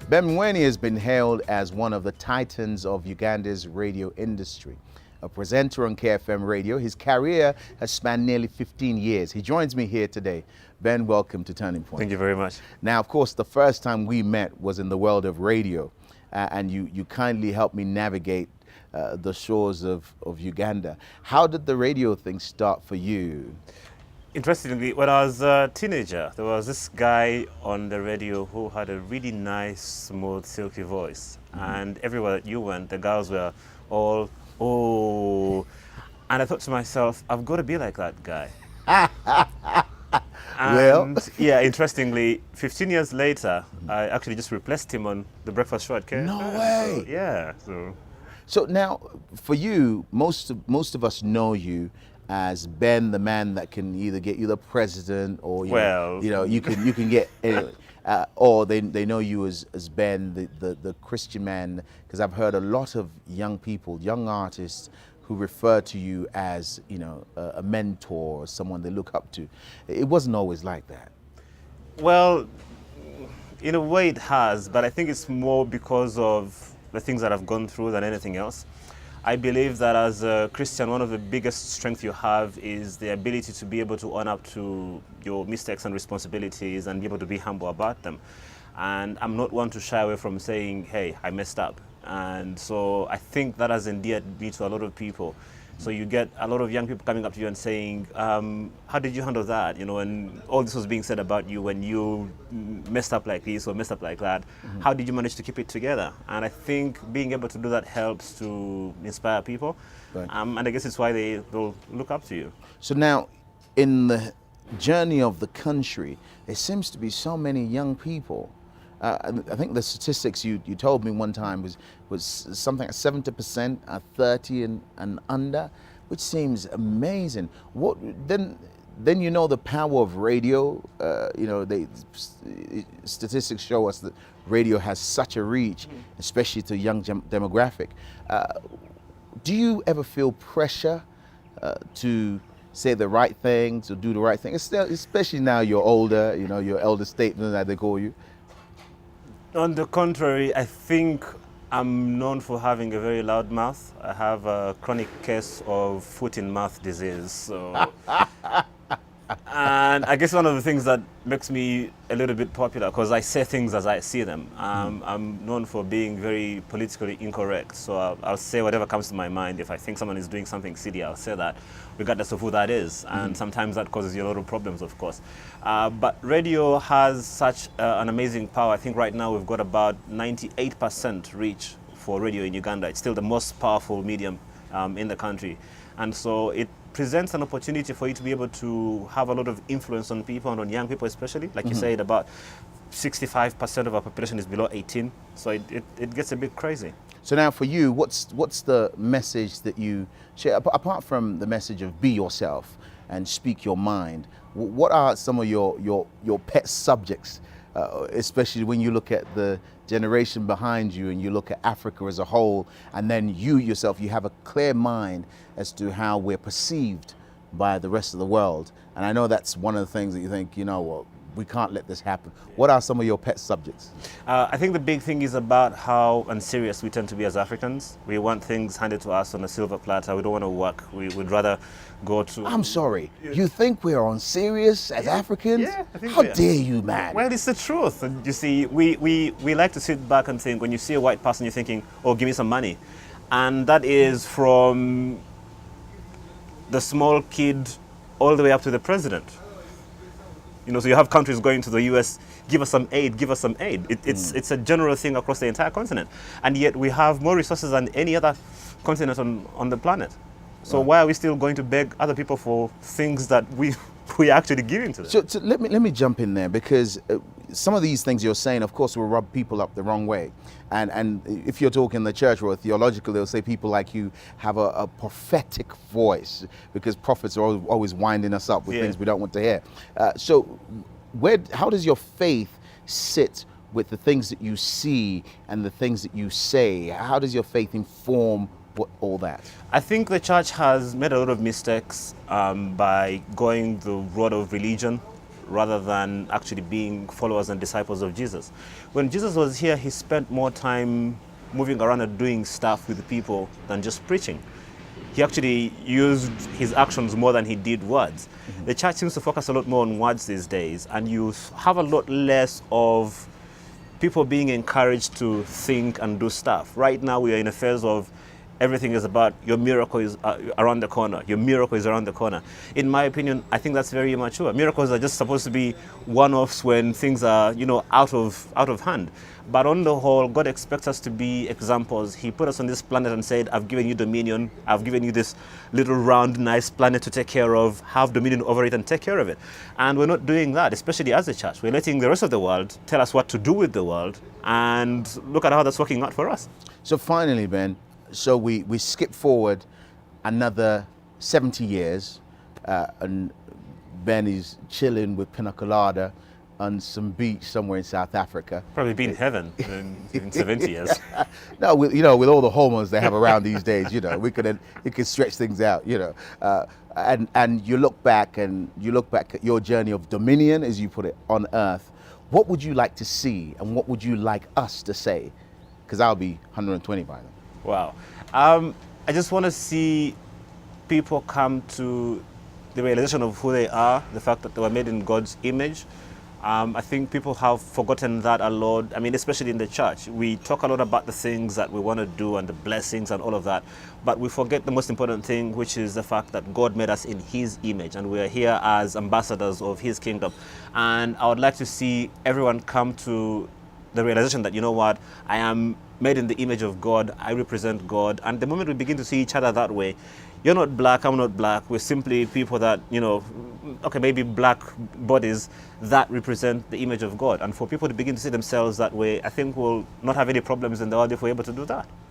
Ben Mwine has been hailed as one of the titans of Uganda's radio industry. A presenter on KFM radio, his career has spanned nearly 15 years. He joins me here today. Ben, welcome to Turning Point. Thank you very much. Now, of course, the first time we met was in the world of radio, and you kindly helped me navigate the shores of Uganda. How did the radio thing start for you? Interestingly, when I was a teenager, there was this guy on the radio who had a really nice, smooth, silky voice. And everywhere that you went, the girls were all, oh. And I thought to myself, I've got to be like that guy. Well, yeah, interestingly, 15 years later, I actually just replaced him on the breakfast show at KFM. No way. So, yeah. So now, for you, most of us know you as Ben, the man that can either get you the president, or you can get, or they know you as Ben, the Christian man. Because I've heard a lot of young people, young artists, who refer to you as a mentor, or someone they look up to. It wasn't always like that. Well, in a way it has, but I think it's more because of the things that I've gone through than anything else. I believe that as a Christian, one of the biggest strengths you have is the ability to be able to own up to your mistakes and responsibilities and be able to be humble about them. And I'm not one to shy away from saying, hey, I messed up. And so I think that has endeared me to a lot of people. So you get a lot of young people coming up to you and saying, how did you handle that? And all this was being said about you when you messed up like this or messed up like that. Mm-hmm. How did you manage to keep it together? And I think being able to do that helps to inspire people. Right. And I guess it's why they'll look up to you. So now, in the journey of the country, there seems to be so many young people. I think the statistics you told me one time was something like 70% are 30 and under, which seems amazing. What then the power of radio. Statistics show us that radio has such a reach, especially to young demographic. Do you ever feel pressure to say the right things or do the right thing, especially now you're older? Your elder statesman, as they call you. On the contrary, I think I'm known for having a very loud mouth. I have a chronic case of foot-in-mouth disease. So, and I guess one of the things that makes me a little bit popular, because I say things as I see them. I'm known for being very politically incorrect. So I'll say whatever comes to my mind. If I think someone is doing something silly, I'll say that, regardless of who that is. And sometimes that causes you a lot of problems, of course. But radio has such an amazing power. I think right now we've got about 98% reach for radio in Uganda. It's still the most powerful medium in the country. And so it presents an opportunity for you to be able to have a lot of influence on people, and on young people especially. Like you said, about 65% of our population is below 18. So it gets a bit crazy. So now for you, what's the message that you share, apart from the message of be yourself and speak your mind? What are some of your pet subjects, especially when you look at the generation behind you and you look at Africa as a whole, and then you yourself, you have a clear mind as to how we're perceived by the rest of the world? And I know that's one of the things that you think, we can't let this happen. What are some of your pet subjects? I think the big thing is about how unserious we tend to be as Africans. We want things handed to us on a silver platter. We don't want to work. We would rather go to... I'm sorry. You think we're unserious as Africans? Yeah, I think How dare you, man? Well, it's the truth. And you see, we like to sit back and think, when you see a white person, you're thinking, oh, give me some money. And that is from the small kid all the way up to the president. So you have countries going to the US, give us some aid, give us some aid. It's a general thing across the entire continent. And yet we have more resources than any other continent on the planet. So why are we still going to beg other people for things that we actually giving to them? So let me jump in there, because some of these things you're saying, of course, will rub people up the wrong way. And if you're talking the church or theological, they'll say people like you have a prophetic voice, because prophets are always winding us up with things we don't want to hear. So how does your faith sit with the things that you see and the things that you say? How does your faith inform all that? I think the church has made a lot of mistakes by going the road of religion rather than actually being followers and disciples of Jesus. When Jesus was here, he spent more time moving around and doing stuff with the people than just preaching. He actually used his actions more than he did words. Mm-hmm. The church seems to focus a lot more on words these days, and you have a lot less of people being encouraged to think and do stuff. Right now we are in a phase of everything is about your miracle is around the corner. Your miracle is around the corner. In my opinion, I think that's very immature. Miracles are just supposed to be one-offs when things are, out of hand. But on the whole, God expects us to be examples. He put us on this planet and said, I've given you dominion. I've given you this little round, nice planet to take care of. Have dominion over it and take care of it. And we're not doing that, especially as a church. We're letting the rest of the world tell us what to do with the world. And look at how that's working out for us. So finally, Ben, so we skip forward another 70 years and Ben is chilling with pina colada on some beach somewhere in South Africa. Probably been in heaven in 70 years. No, with all the hormones they have around these days, it could stretch things out, and you look back at your journey of dominion, as you put it, on earth. What would you like to see and what would you like us to say? Because I'll be 120 by then. Wow. I just want to see people come to the realization of who they are, the fact that they were made in God's image. I think people have forgotten that a lot. I mean, especially in the church. We talk a lot about the things that we want to do and the blessings and all of that, but we forget the most important thing, which is the fact that God made us in His image and we are here as ambassadors of His kingdom. And I would like to see everyone come to the realization that, I am made in the image of God, I represent God. And the moment we begin to see each other that way, you're not black, I'm not black, we're simply people that, maybe black bodies that represent the image of God. And for people to begin to see themselves that way, I think we'll not have any problems in the world if we're able to do that.